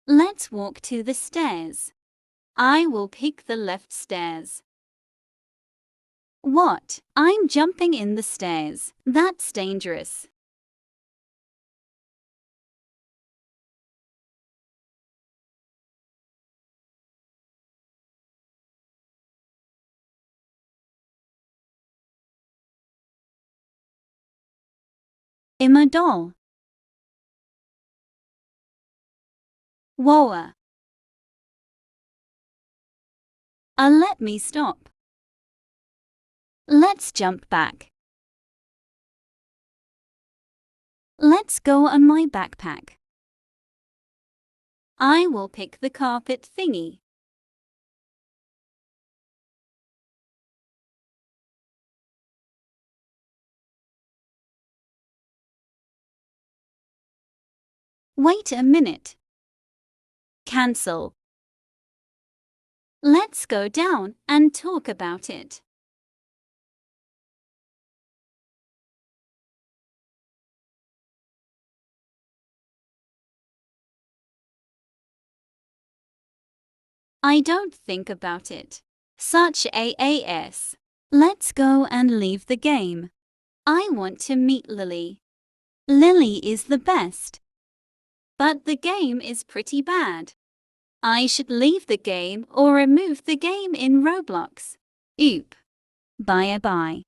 Let's walk to the stairs. I will pick the left stairs. What? I'm jumping in the stairs. That's dangerous. I'm a doll. Whoa. Let me stop. Let's jump back. Let's go on my backpack. I will pick the carpet thingy. Wait a minute. Cancel. Let's go down and talk about it. I don't think about it. Such ass. Let's go and leave the game. I want to meet Lily. Lily is the best. But the game is pretty bad. I should leave the game or remove the game in Roblox. Oop. Bye bye.